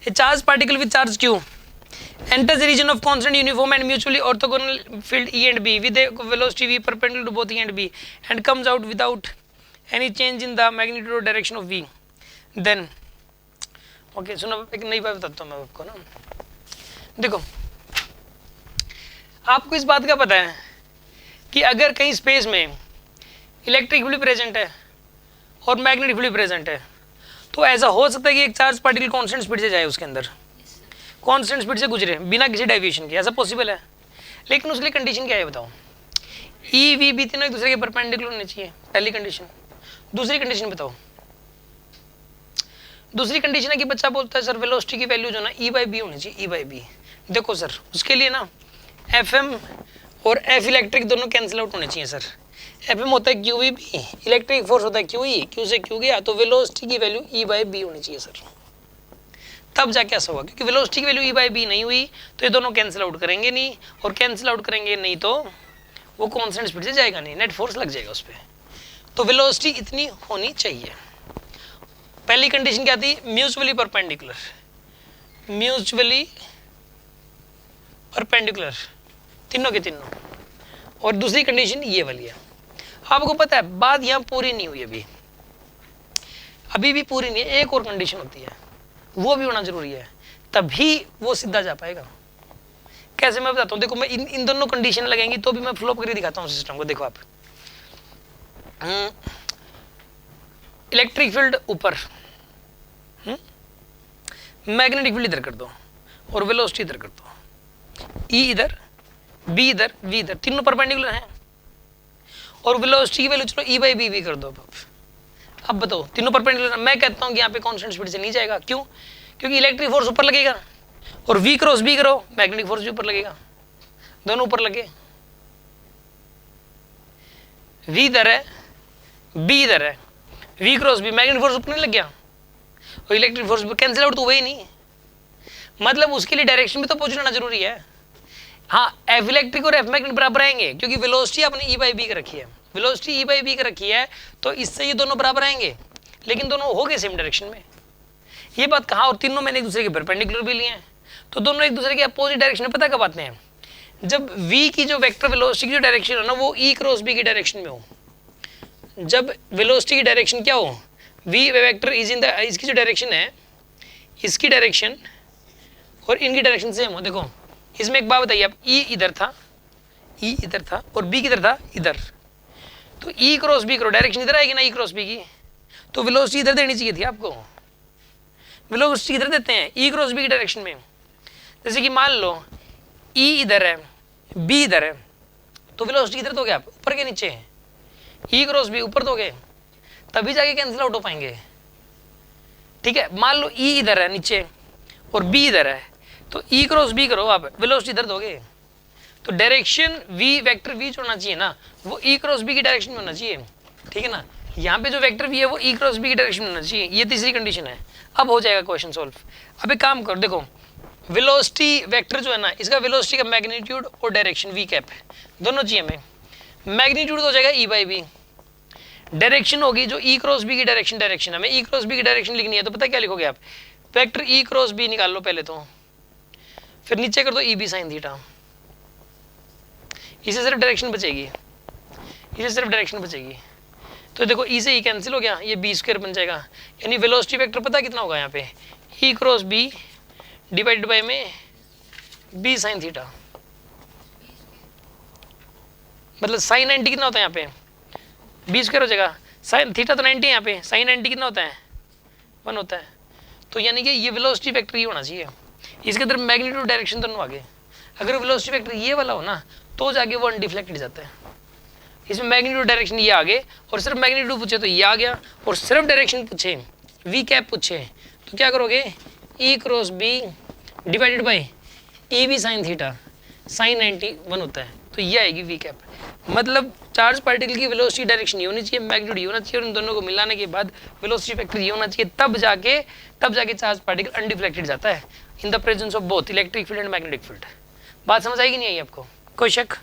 A charge particle with charge q enters the region of constant uniform and mutually orthogonal field E and B with a velocity v perpendicular to both E and B and comes out without any change in the magnitude or direction of v. Then okay, सुनो एक नई बात बताता हूँ मैं आपको ना। देखो आपको इस बात का पता है कि अगर कहीं स्पेस में इलेक्ट्रिक फील्ड प्रेजेंट है और मैग्नेटिक फील्ड प्रेजेंट है तो ऐसा हो सकता है कि एक चार्ज पार्टिकल कांस्टेंट स्पीड से जाए, उसके अंदर कांस्टेंट स्पीड से गुजरे बिना किसी डेविएशन के, ऐसा पॉसिबल है। लेकिन उसके लिए कंडीशन क्या है बताओ? ई वी बी तीनों एक दूसरे के परपेंडिकुलर होने चाहिए, पहली कंडीशन। दूसरी कंडीशन बताओ? दूसरी कंडीशन है कि बच्चा बोलता है सर वेलोसिटी की वैल्यू जो ना ई बाई बी होनी चाहिए, ई बाई बी। देखो सर उसके लिए ना एफ एम और एफ इलेक्ट्रिक दोनों कैंसिल आउट होने चाहिए सर। एफ एम होता है Q V B, electric force होता है क्यू ई, क्यू से क्यू गया तो वेलोसिटी की वैल्यू ई बाई बी होनी चाहिए सर, तब जाके ऐसा होगा। क्योंकि वेलोसिटी की वैल्यू ई बाई बी नहीं हुई तो ये दोनों कैंसिल आउट करेंगे नहीं, और कैंसिल आउट करेंगे नहीं तो वो कांस्टेंट स्पीड से जाएगा नहीं, नेट फोर्स लग जाएगा उस पर। तो वेलोसिटी इतनी होनी चाहिए। पहली कंडीशन क्या थी? म्यूचुअली परपेंडिकुलर, म्यूचुअली परपेंडिकुलर तीनों के तीनों। और दूसरी कंडीशन ये वाली है। आपको पता है बात यहाँ पूरी नहीं हुई, अभी भी पूरी नहीं है। एक और कंडीशन होती है, वो भी होना जरूरी है, तभी वो सीधा जा पाएगा। कैसे मैं बताता हूँ। देखो मैं इन दोनों कंडीशन लगेंगी तो भी मैं फ्लो करके दिखाता हूँ सिस्टम को। देखो आप इलेक्ट्रिक फील्ड ऊपर, मैग्नेटिक फील्ड इधर कर दो और वेलोसिटी इधर कर दो। ई इधर, बी इधर, वी इधर, तीनों परपेंडिकुलर हैं। और वेलोसिटी की वैल्यू चलो ई बाई बी कर दो। अब बताओ तीनों परपेंडिकुलर। मैं कहता हूँ कि यहाँ पे कांस्टेंट स्पीड से नहीं जाएगा। क्यों? क्योंकि इलेक्ट्रिक फोर्स ऊपर लगेगा और वी क्रॉस बी करो मैग्नेटिक फोर्स भी ऊपर लगेगा, दोनों ऊपर लगे। वी इधर है, बी इधर है, V cross B, magnetic force ऊपर नहीं लग गया और इलेक्ट्रिक फोर्स कैंसिल आउट तो हुए ही नहीं। मतलब उसके लिए डायरेक्शन भी तो पहुंचना जरूरी है। हाँ, एफ इलेक्ट्रिक और एफ मैग्नेटिक बराबर आएंगे क्योंकि वेलोसिटी आपने ई बाई बी का रखी है, वेलोसिटी ई बाई बी का रखी है तो इससे ये दोनों बराबर आएंगे, लेकिन दोनों हो गए सेम डायरेक्शन में। ये बात कहा, और तीनों मैंने एक दूसरे के परपेंडिकुलर भी लिए हैं तो दोनों एक दूसरे के अपोजिट डायरेक्शन में। पता कब आते हैं? जब v की जो वेक्टर वेलोसिटी की जो डायरेक्शन है ना वो e क्रॉस b की डायरेक्शन में हो। जब वेलोसिटी की डायरेक्शन क्या हो? v vector is in the, इसकी जो डायरेक्शन है इसकी डायरेक्शन और इनकी डायरेक्शन सेम हो। देखो इसमें एक बात बताइए आप, e इधर था, e इधर था और b किधर था? इधर। तो e क्रॉस b करो, डायरेक्शन इधर आएगी ना e क्रॉस b की, तो वेलोसिटी इधर देनी चाहिए थी आपको। वेलोसिटी इधर देते हैं e क्रॉस b की डायरेक्शन में। जैसे कि मान लो e इधर है, b इधर है, तो वेलोसिटी इधर दोगे आप, ऊपर के नीचे। e क्रॉस b ऊपर दोगे तभी जाके कैंसिल आउट हो पाएंगे। ठीक है, मान लो e इधर है नीचे और b इधर है, तो e क्रॉस b करो आप, वेलोसिटी इधर दोगे तो डायरेक्शन v वेक्टर v जो होना चाहिए ना वो e क्रॉस b की डायरेक्शन में होना चाहिए। ठीक है ना, यहाँ पे जो वेक्टर v है वो e क्रॉस b की डायरेक्शन में होना चाहिए। ये तीसरी कंडीशन है। अब हो जाएगा क्वेश्चन सॉल्व। अब एक काम करो, देखो वेलोसिटी वेक्टर जो है ना इसका वेलोसिटी का मैग्नीट्यूड और डायरेक्शन v कैप दोनों चाहिए हमें। मैग्नीट्यूड हो जाएगा e बाई बी, डायरेक्शन होगी जो e क्रॉस b की डायरेक्शन हमें e क्रॉस b की डायरेक्शन लिखनी है तो पता क्या लिखोगे आप? वेक्टर e क्रॉस b निकाल लो पहले तो, फिर नीचे कर दो e b साइन थीटा। इसे सिर्फ डायरेक्शन बचेगी, इसे सिर्फ डायरेक्शन बचेगी। तो देखो e से e कैंसिल हो गया, ये b स्क्वायर बन जाएगा। यानी वेलोसिटी वेक्टर पता कितना होगा यहाँ पे? e cross b divided by में b साइन थीटा। मतलब साइन 90 कितना होता है यहाँ पे? b स्क्वायर हो जाएगा। साइन थीटा तो 90 है यहाँ पे, साइन 90 कितना होता है? 1 होता है। तो यानी कि ये वेलोसिटी वेक्टर ये होना चाहिए। इसके अंदर मैग्नीट्यूड डायरेक्शन दोनों आगे। अगर वेलोसिटी वेक्टर ये वाला हो ना तो जाके वो अनडिफ्लेक्टेड जाता है। इसमें मैग्नीट्यूड डायरेक्शन ये आगे और सिर्फ मैग्नीट्यूड पूछे तो ये आ गया, और सिर्फ डायरेक्शन पूछे वी कैप पूछे तो क्या करोगे? e cross b divided by A B sine theta, sine 91 होता है तो ये आएगी वी कैप। मतलब चार्ज पार्टिकल की वेलोसिटी डायरेक्शन ये होनी चाहिए, मैग्नीट्यूड ये होना चाहिए, और इन दोनों को मिलाने के बाद वेलोसिटी वेक्टर ये होना चाहिए, तब जाके चार्ज पार्टिकल अनडिफ्लेक्टेड जाता है in the presence of both electric field and magnetic field. बात समझ आएगी नहीं आई आपको? कोई शक?